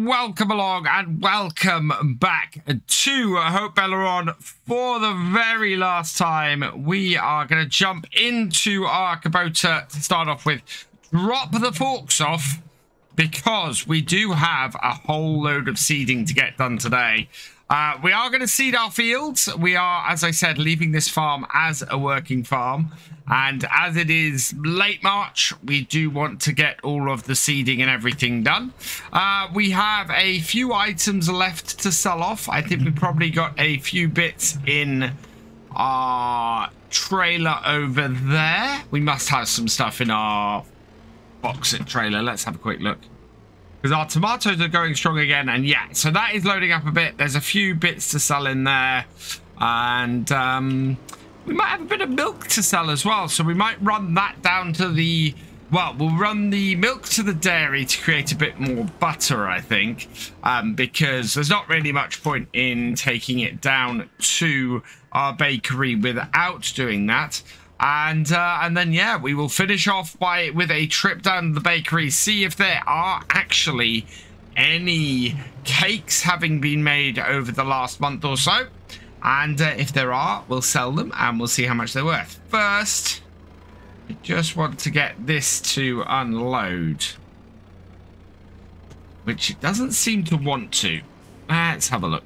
welcome along and welcome back to Haut Beyleron. For the very last time, we are going to jump into our Kubota to start off with. Drop the forks off because we do have a whole load of seeding to get done today. We are going to seed our fields. We are, as I said, leaving this farm as a working farm. And as it is late March, we do want to get all of the seeding and everything done. We have a few items left to sell off. I think we probably got a few bits in our trailer over there. We must have some stuff in our box-it trailer. Let's have a quick look. Because our tomatoes are going strong again. And yeah, so that is loading up a bit. There's a few bits to sell in there. And we might have a bit of milk to sell as well. So we might run that down to the... Well, we'll run the milk to the dairy to create a bit more butter, I think. Because there's not really much point in taking it down to our bakery without doing that. And then, yeah, we will finish off with a trip down to the bakery, see if there are actually any cakes having been made over the last month or so. And if there are, we'll sell them and we'll see how much they're worth. First, I just want to get this to unload, which it doesn't seem to want to. Let's have a look.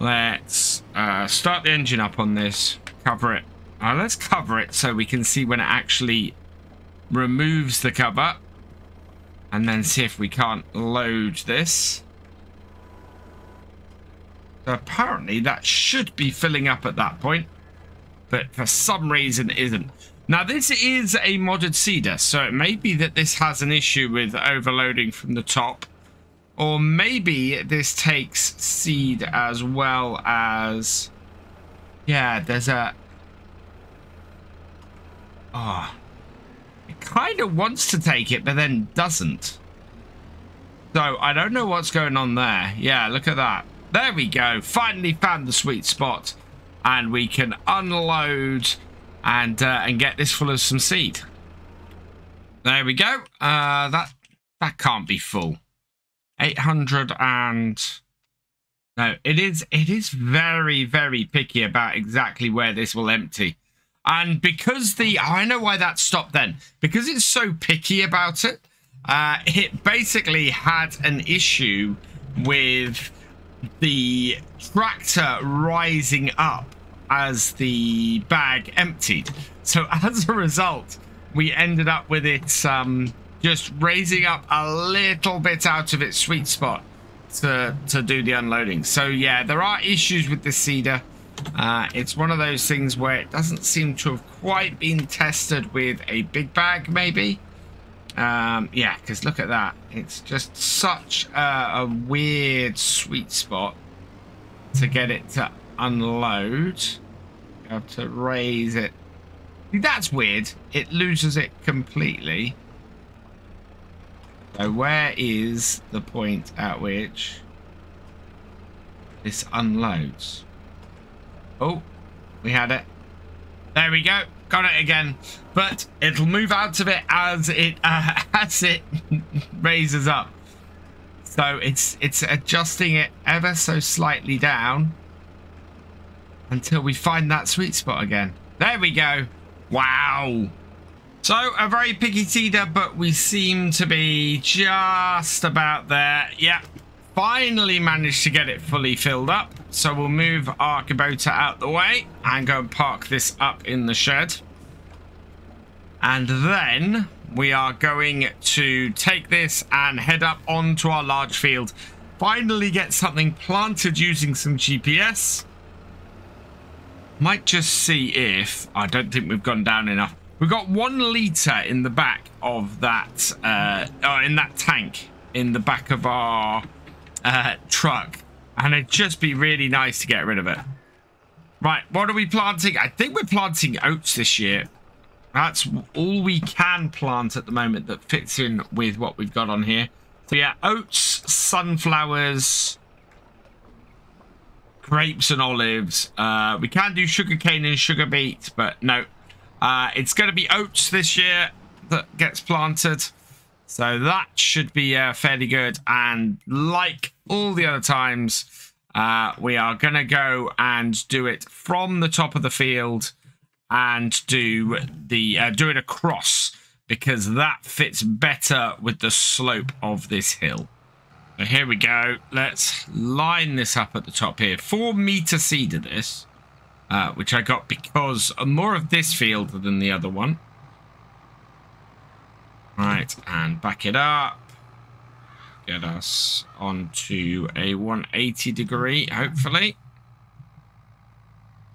Let's start the engine up on this, cover it. Let's cover it so we can see when it actually removes the cover. And then see if we can't load this. So apparently that should be filling up at that point. But for some reason it isn't. Now this is a modded seeder. So it may be that this has an issue with overloading from the top. Or maybe this takes seed as well as... Yeah, there's a... Oh, it kind of wants to take it, but then doesn't. So I don't know what's going on there. Yeah, look at that. There we go. Finally found the sweet spot, and we can unload and get this full of some seed. There we go. That can't be full. 800 and no, it is very, very picky about exactly where this will empty. And because I know why that stopped then. Because it's so picky about it, it basically had an issue with the tractor rising up as the bag emptied. So as a result, we ended up with it just raising up a little bit out of its sweet spot to do the unloading. So yeah, there are issues with this seeder. It's one of those things where it doesn't seem to have quite been tested with a big bag, maybe. Yeah, because look at that. It's just such a weird sweet spot to get it to unload. You have to raise it. That's weird. It loses it completely. So where is the point at which this unloads? Oh, we had it. There we go. Got it again. But it'll move out of it as it raises up. So it's adjusting it ever so slightly down until we find that sweet spot again. There we go. Wow. So a very picky seeder, but we seem to be just about there. Yeah. Finally managed to get it fully filled up. So we'll move our Kubota out the way and go and park this up in the shed. And then we are going to take this and head up onto our large field. Finally get something planted using some GPS. Might just see if... I don't think we've gone down enough. We've got 1 litre in the back of that... in that tank in the back of our... truck, and it'd just be really nice to get rid of it. Right, what are we planting? I think we're planting oats this year. That's all we can plant at the moment that fits in with what we've got on here. So yeah, oats, sunflowers, grapes and olives. We can do sugarcane and sugar beet, but no. It's going to be oats this year that gets planted. So that should be fairly good. And like all the other times, we are going to go and do it from the top of the field and do it across, because that fits better with the slope of this hill. So here we go. Let's line this up at the top here. 4 meter seed of this, which I got because more of this field than the other one. Right, and back it up. Get us onto a 180 degree, hopefully.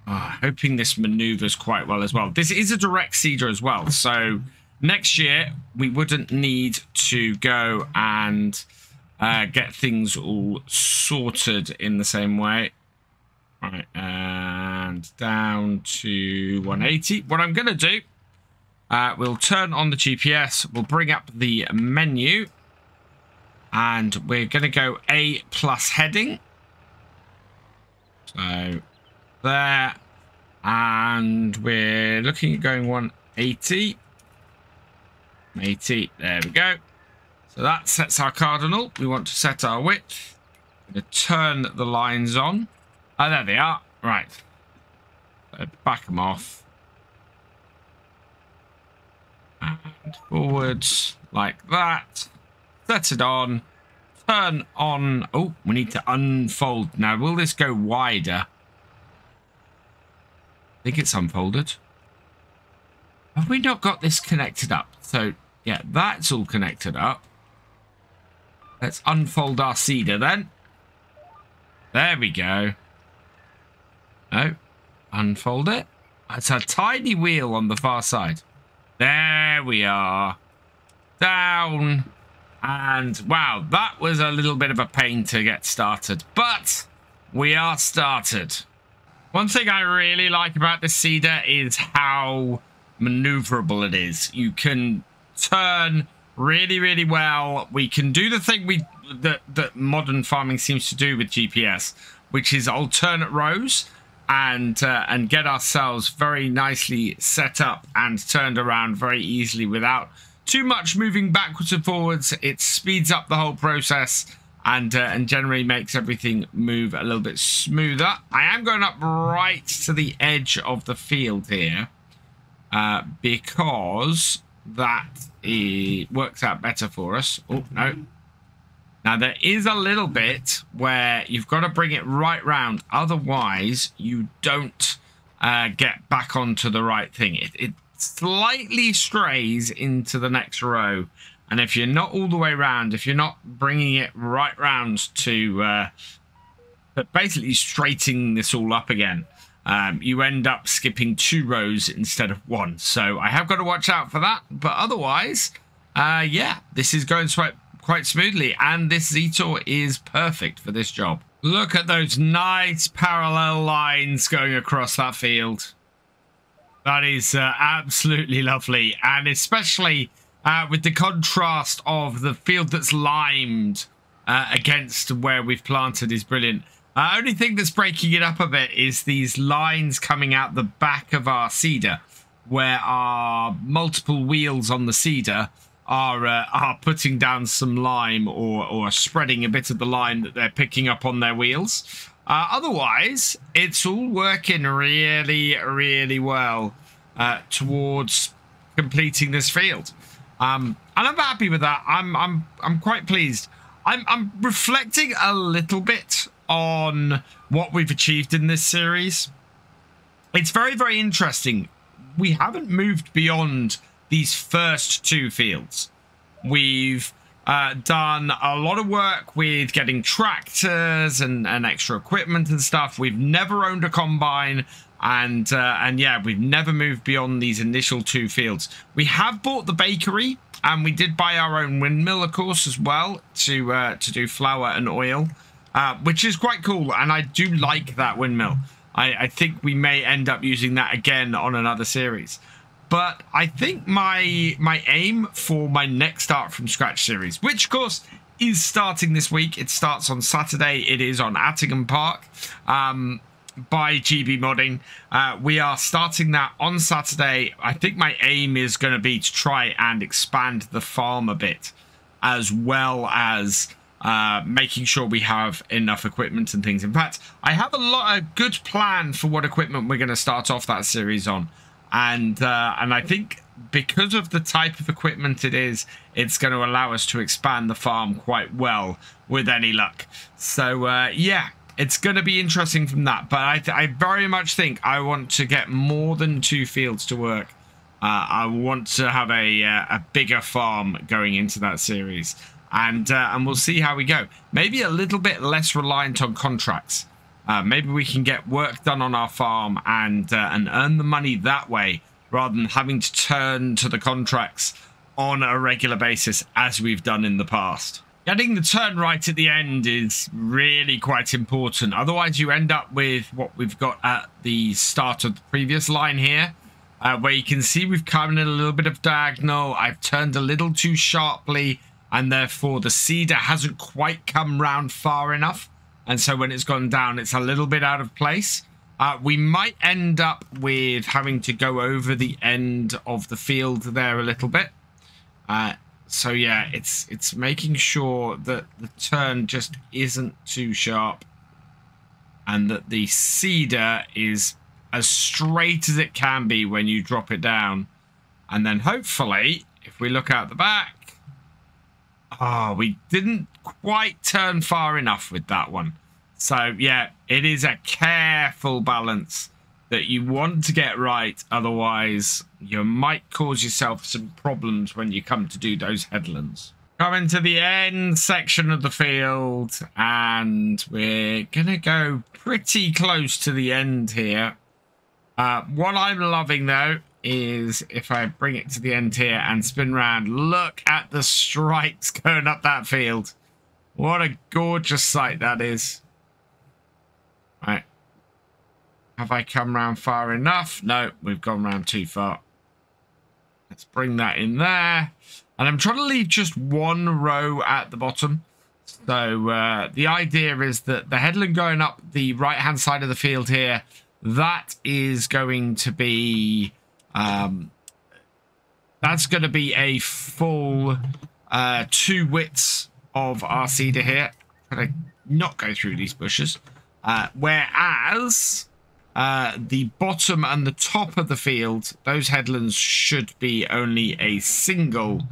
Hoping this maneuvers quite well as well. This is a direct seeder as well, so next year we wouldn't need to go and get things all sorted in the same way. Right, and down to 180. What I'm going to do, we'll turn on the GPS, we'll bring up the menu, and we're going to go A+ heading. So there, and we're looking at going 180. 80, there we go. So that sets our cardinal. We want to set our width. Going to turn the lines on. Oh, there they are. Right. So back them off. And forwards like that. Set it on. Turn on. Oh, we need to unfold. Now, will this go wider? I think it's unfolded. Have we not got this connected up? So, yeah, that's all connected up. Let's unfold our seeder then. There we go. No. Unfold it. It's a tiny wheel on the far side. There we are. Down. And, wow, that was a little bit of a pain to get started. But we are started. One thing I really like about this seeder is how maneuverable it is. You can turn really, really well. We can do the thing that modern farming seems to do with GPS, which is alternate rows, and get ourselves very nicely set up and turned around very easily without too much moving backwards and forwards. It speeds up the whole process and generally makes everything move a little bit smoother. I am going up right to the edge of the field here, because that works out better for us. Oh, no. Now, there is a little bit where you've got to bring it right round. Otherwise, you don't get back onto the right thing. It slightly strays into the next row. And if you're not all the way round, if you're not bringing it right round to basically straightening this all up again, you end up skipping 2 rows instead of 1. So I have got to watch out for that. But otherwise, yeah, this is going quite smoothly. And this Zetor is perfect for this job. Look at those nice parallel lines going across that field. That is absolutely lovely. And especially with the contrast of the field that's limed against where we've planted is brilliant. Only thing that's breaking it up a bit is these lines coming out the back of our seeder, where our multiple wheels on the seeder are putting down some lime or spreading a bit of the lime that they're picking up on their wheels. Otherwise, it's all working really, really well towards completing this field. And I'm happy with that. I'm quite pleased. I'm reflecting a little bit on what we've achieved in this series. It's very, very interesting. We haven't moved beyond these first 2 fields. We've done a lot of work with getting tractors and extra equipment and stuff. We've never owned a combine, and yeah, we've never moved beyond these initial 2 fields. We have bought the bakery, and we did buy our own windmill, of course, as well, to do flour and oil, which is quite cool, and I do like that windmill. I think we may end up using that again on another series. But I think my aim for my next Start From Scratch series, which of course is starting this week. It starts on Saturday. It is on Attingham Park. by GB Modding. We are starting that on Saturday. I think my aim is going to be to try and expand the farm a bit, as well as making sure we have enough equipment and things. In fact, I have a good plan for what equipment we're going to start off that series on, and I think because of the type of equipment it is, it's going to allow us to expand the farm quite well with any luck. So yeah, it's going to be interesting from that, but I very much think I want to get more than 2 fields to work. I want to have a bigger farm going into that series, and we'll see how we go. Maybe a little bit less reliant on contracts. Maybe we can get work done on our farm and earn the money that way, rather than having to turn to the contracts on a regular basis as we've done in the past. Getting the turn right at the end is really quite important. Otherwise, you end up with what we've got at the start of the previous line here, where you can see we've come in a little bit of diagonal. I've turned a little too sharply, and therefore the seeder hasn't quite come round far enough. And so when it's gone down, it's a little bit out of place. We might end up with having to go over the end of the field there a little bit. So yeah, it's making sure that the turn just isn't too sharp, and that the seeder is as straight as it can be when you drop it down. And then hopefully, if we look out the back, we didn't quite turn far enough with that one. So yeah, it is a careful balance that you want to get right. Otherwise, you might cause yourself some problems when you come to do those headlands. Coming to the end section of the field, and we're going to go pretty close to the end here. What I'm loving, though, is if I bring it to the end here and spin around, look at the stripes going up that field. What a gorgeous sight that is. Right. Have I come round far enough? No, we've gone round too far. Let's bring that in there. And I'm trying to leave just 1 row at the bottom. So the idea is that the headland going up the right-hand side of the field here, that is going to be... that's going to be a full 2 widths of our seeder here. Try to not go through these bushes. Whereas the bottom and the top of the field, those headlands should be only a single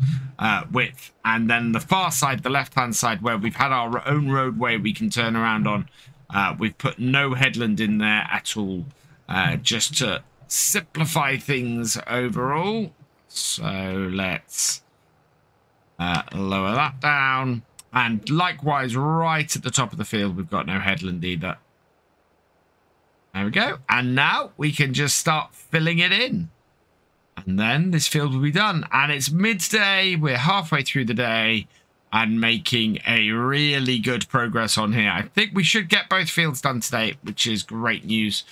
width. And then the far side, the left-hand side, where we've had our own roadway we can turn around on, we've put no headland in there at all, just to simplify things overall. So let's lower that down. And likewise, right at the top of the field, we've got no headland either. There we go. And now we can just start filling it in. And then this field will be done. And it's midday. We're halfway through the day and making a really good progress on here. I think we should get both fields done today, which is great news,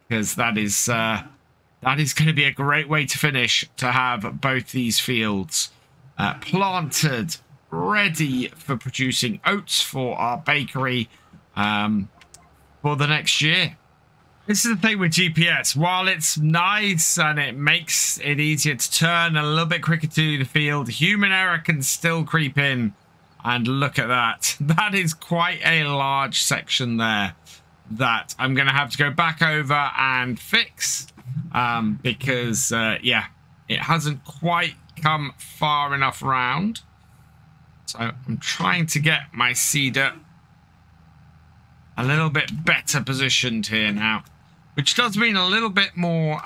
because that is going to be a great way to finish, to have both these fields planted, ready for producing oats for our bakery for the next year. This is the thing with GPS. While it's nice and it makes it easier to turn a little bit quicker to the field, human error can still creep in. And look at that. That is quite a large section there that I'm going to have to go back over and fix because, yeah, it hasn't quite come far enough round. So I'm trying to get my seeder a little bit better positioned here now, which does mean a little bit more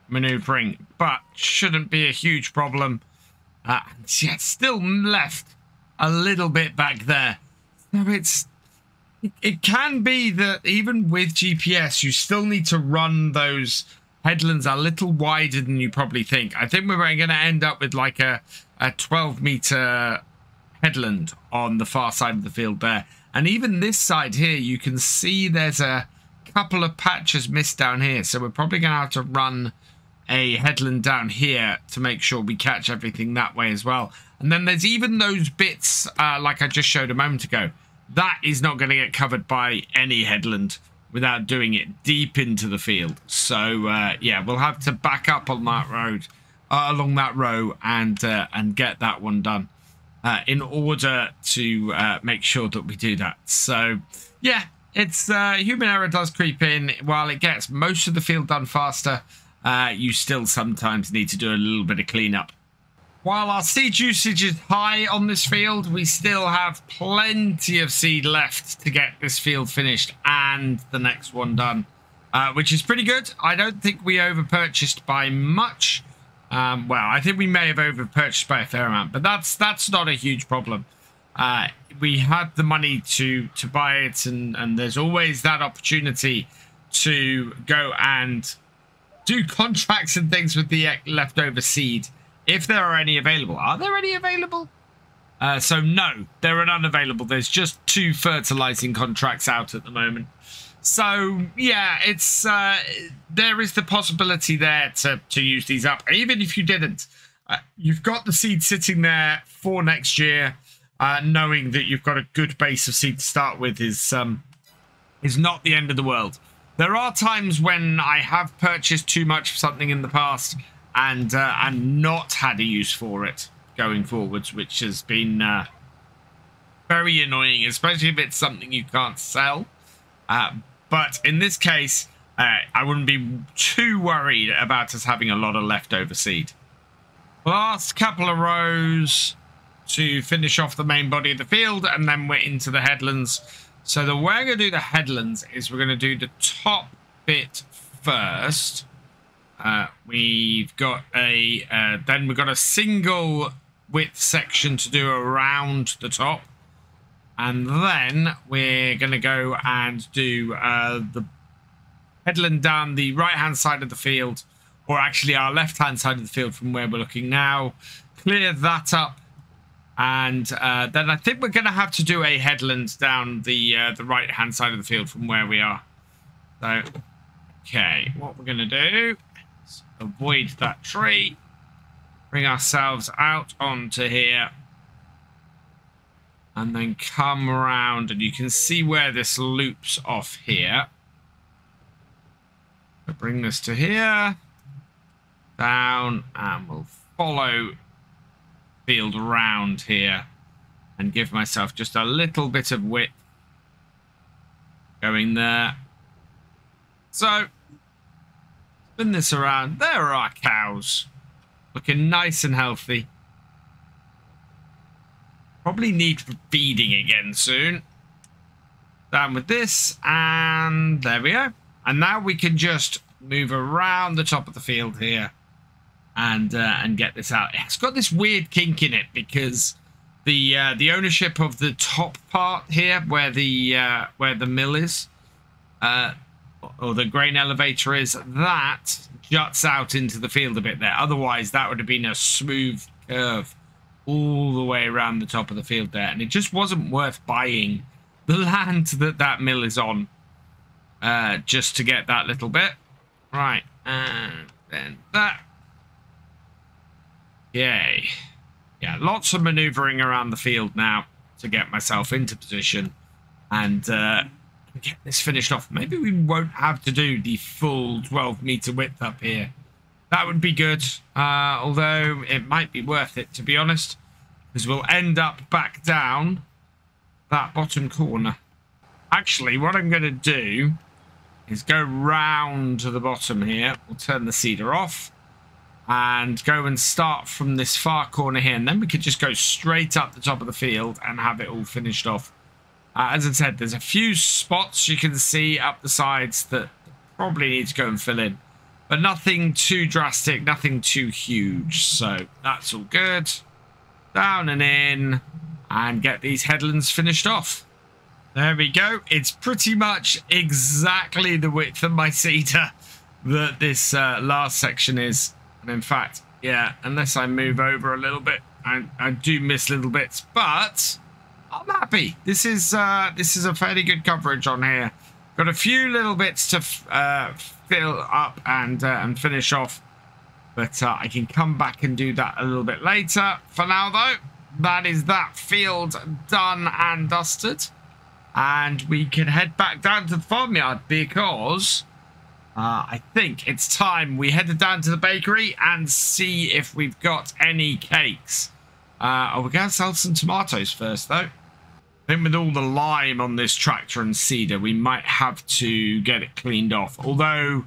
maneuvering, but shouldn't be a huge problem. Yeah, it's still left a little bit back there. So it can be that even with GPS, you still need to run those headlands a little wider than you probably think. I think we're going to end up with like a 12-meter headland on the far side of the field there. And even this side here, you can see there's a couple of patches missed down here. So we're probably going to have to run a headland down here to make sure we catch everything that way as well. And then there's even those bits like I just showed a moment ago. That is not going to get covered by any headland. without doing it deep into the field. So yeah, we'll have to back up on that road, along that row, and get that one done in order to make sure that we do that. So yeah, it's human error does creep in. While it gets most of the field done faster, you still sometimes need to do a little bit of cleanup. While our seed usage is high on this field, we still have plenty of seed left to get this field finished and the next one done, which is pretty good. I don't think we over-purchased by much. Well, I think we may have over-purchased by a fair amount, but that's not a huge problem. We had the money to buy it, and there's always that opportunity to go and do contracts and things with the leftover seed. If there are any available. Are there any available? So no, there are none available. There's just 2 fertilizing contracts out at the moment. So yeah, it's there is the possibility there to use these up. Even if you didn't, you've got the seed sitting there for next year. Knowing that you've got a good base of seed to start with is not the end of the world. There are times when I have purchased too much of something in the past and not had a use for it going forwards, which has been very annoying, especially if it's something you can't sell. But in this case, I wouldn't be too worried about us having a lot of leftover seed. Last couple of rows to finish off the main body of the field, and then we're into the headlands. So the way I'm going to do the headlands is we're going to do the top bit first. We've got then we've got a single width section to do around the top, and then we're going to go and do the headland down the right hand side of the field, or actually our left hand side of the field from where we're looking now. Clear that up, and then I think we're going to have to do a headland down the right hand side of the field from where we are. So okay, what we're going to do, avoid that tree, bring ourselves out onto here, and then come around, and you can see where this loops off here. So bring this to here, down, and we'll follow field around here and give myself just a little bit of width going there. So spin this around. There are our cows, looking nice and healthy. Probably need feeding again soon. Down with this, and there we go. And now we can just move around the top of the field here and get this out. It's got this weird kink in it because the ownership of the top part here, where the mill is, or the grain elevator is, that juts out into the field a bit there. Otherwise, that would have been a smooth curve all the way around the top of the field there, and it just wasn't worth buying the land that mill is on just to get that little bit. Right, and then that. Yay. Yeah, lots of maneuvering around the field now to get myself into position and get this finished off. Maybe we won't have to do the full 12-meter width up here. That would be good, although it might be worth it, to be honest, because we'll end up back down that bottom corner. Actually, what I'm going to do is go round to the bottom here. We'll turn the seeder off and go and start from this far corner here, and then we could just go straight up the top of the field and have it all finished off. As I said, there's a few spots you can see up the sides that probably need to go and fill in, but nothing too drastic, nothing too huge, so that's all good. Down and in, and get these headlands finished off. There we go. It's pretty much exactly the width of my seeder that this last section is. And in fact, yeah, unless I move over a little bit, I do miss little bits, but I'm happy. This is a fairly good coverage on here. Got a few little bits to fill up and finish off, but I can come back and do that a little bit later. For now, though, that is that field done and dusted. and we can head back down to the farmyard because I think it's time we headed down to the bakery and see if we've got any cakes. We're going to sell some tomatoes first, though. I think with all the lime on this tractor and seeder, we might have to get it cleaned off. Although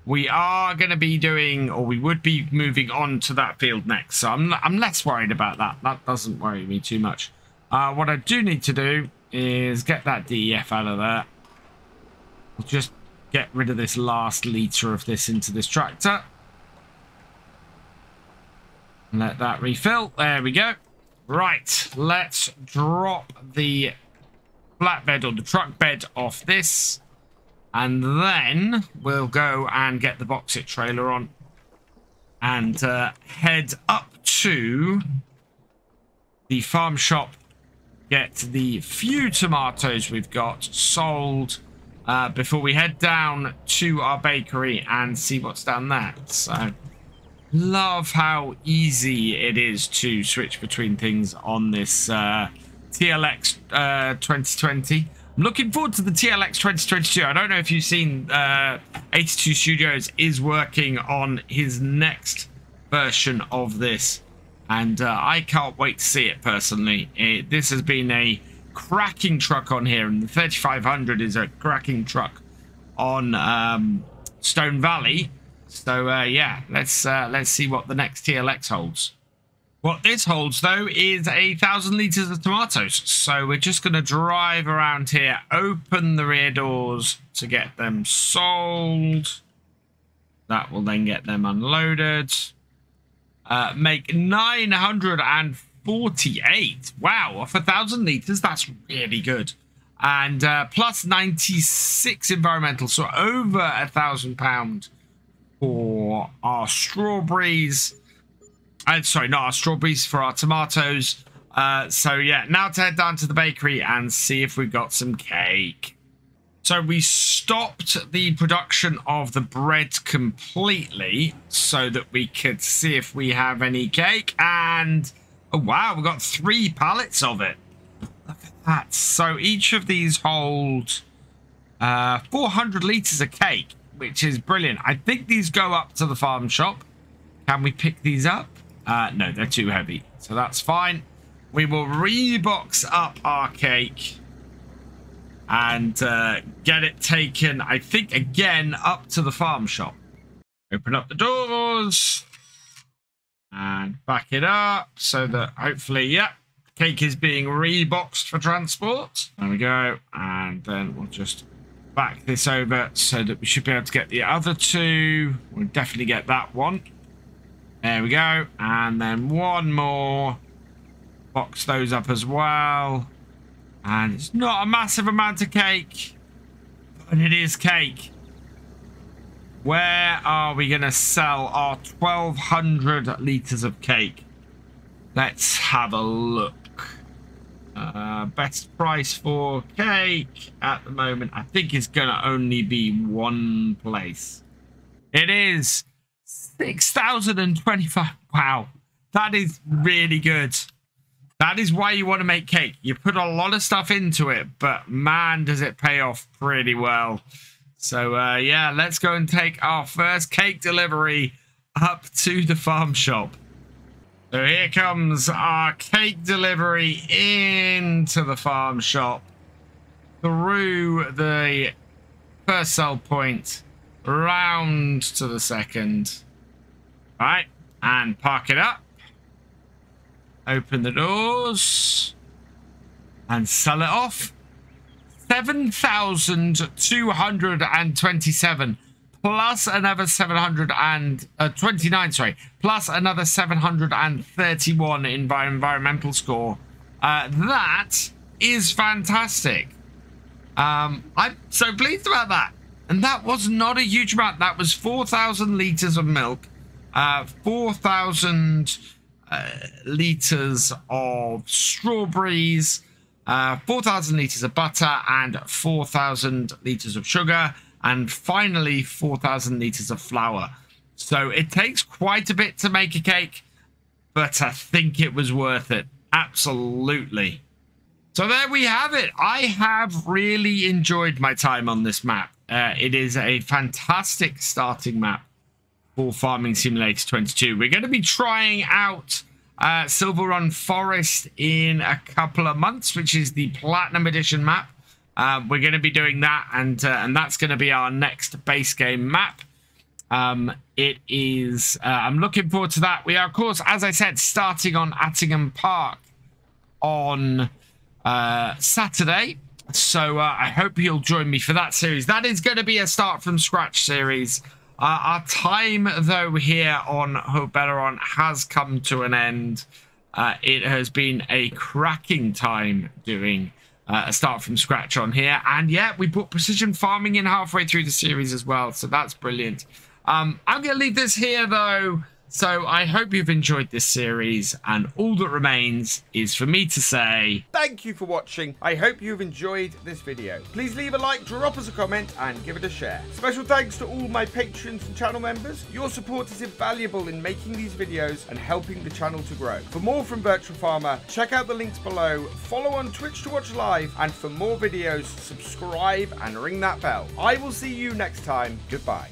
we are going to be doing, or we would be moving on to that field next. So I'm less worried about that. That doesn't worry me too much. What I do need to do is get that DEF out of there. We'll just get rid of this last litre of this into this tractor. Let that refill. There we go. Right, let's drop the flatbed or the truck bed off this. And then we'll go and get the box it trailer on. And head up to the farm shop. Get the few tomatoes we've got sold before we head down to our bakery and see what's down there. So, love how easy it is to switch between things on this TLX 2020. I'm looking forward to the TLX 2022. I don't know if you've seen 82 Studios is working on his next version of this. And I can't wait to see it personally. This has been a cracking truck on here, and the 3500 is a cracking truck on Stone Valley. So yeah, let's see what the next TLX holds. What this holds though is 1,000 litres of tomatoes. So we're just going to drive around here, open the rear doors to get them sold. That will then get them unloaded. Make 948. Wow, off 1,000 litres, that's really good. And plus 96 environmental, so over £1,000 for our strawberries. Sorry, not our strawberries, for our tomatoes. So yeah, now to head down to the bakery and see if we've got some cake. So we stopped the production of the bread completely so that we could see if we have any cake. And oh wow, we've got 3 pallets of it. Look at that. So each of these hold 400 litres of cake, which is brilliant. I think these go up to the farm shop. Can we pick these up? No, they're too heavy. So that's fine. We will rebox up our cake and get it taken, I think, again, up to the farm shop. Open up the doors and back it up so that hopefully, yeah, cake is being reboxed for transport. There we go. And then we'll just back this over so that we should be able to get the other 2. We'll definitely get that one. There we go. And then one more. Box those up as well. And it's not a massive amount of cake, but it is cake. Where are we going to sell our 1,200 litres of cake? Let's have a look. Best price for cake at the moment, I think, is going to only be one place. It is 6,025. Wow, that is really good. That is why you want to make cake. You put a lot of stuff into it, but man, does it pay off pretty well. So, yeah, let's go and take our first cake delivery up to the farm shop. So here comes our cake delivery into the farm shop through the first sell point, round to the second. All right, and park it up. Open the doors and sell it off. 7,227 plus another 729, sorry, plus another 731 in environmental score. That is fantastic. I'm so pleased about that. And that was not a huge amount. That was 4,000 litres of milk, 4,000 litres of strawberries, 4,000 litres of butter, and 4,000 litres of sugar, and finally 4,000 litres of flour. So it takes quite a bit to make a cake, but I think it was worth it. Absolutely. So there we have it. I have really enjoyed my time on this map. It is a fantastic starting map for Farming Simulator 22. We're going to be trying out Silver Run Forest in a couple of months, which is the Platinum Edition map. We're going to be doing that, and that's going to be our next base game map. It is, I'm looking forward to that. We are, of course, as I said, starting on Attingham Park on Saturday. So I hope you'll join me for that series. That is going to be a start from scratch series. Our time, though, here on Haut Beyleron has come to an end. It has been a cracking time doing a start from scratch on here. And yeah, we put precision farming in halfway through the series as well. So that's brilliant. I'm going to leave this here, though. So I hope you've enjoyed this series, and all that remains is for me to say thank you for watching. I hope you've enjoyed this video. Please leave a like, drop us a comment, and give it a share. Special thanks to all my patrons and channel members. Your support is invaluable in making these videos and helping the channel to grow. For more from Virtual Farmer, check out the links below, follow on Twitch to watch live, and for more videos, subscribe and ring that bell. I will see you next time. Goodbye.